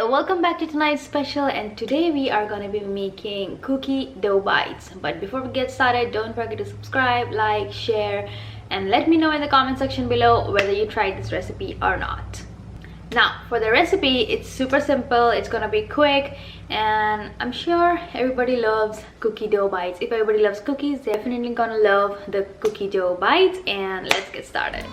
welcome back to tonight's special, and today we are gonna be making cookie dough bites. But before we get started, don't forget to subscribe, like, share, and let me know in the comment section below whether you tried this recipe or not. Now for the recipe, it's super simple, it's gonna be quick, and I'm sure everybody loves cookie dough bites. If everybody loves cookies, they're definitely gonna love the cookie dough bites. And let's get started.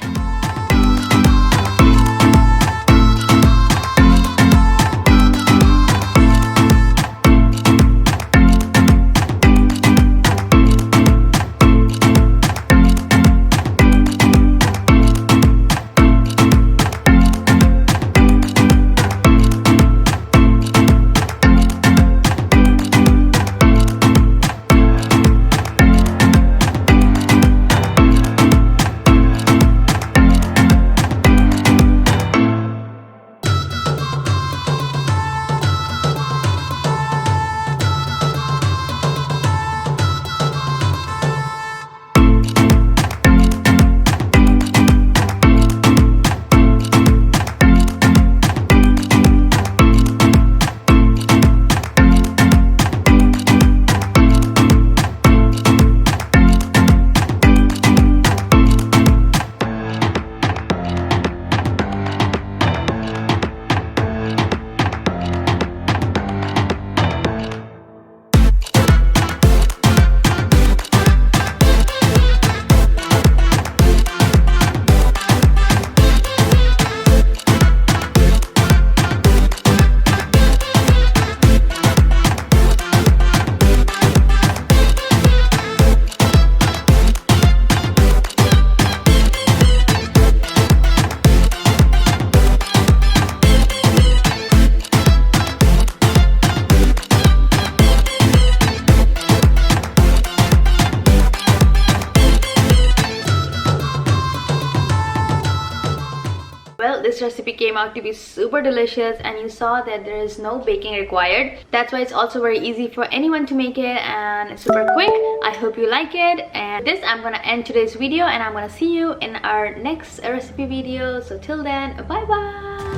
Well, this recipe came out to be super delicious, and you saw that there is no baking required. That's why it's also very easy for anyone to make it, and it's super quick. I hope you like it. And this, I'm gonna end today's video, and I'm gonna see you in our next recipe video. So till then, bye bye.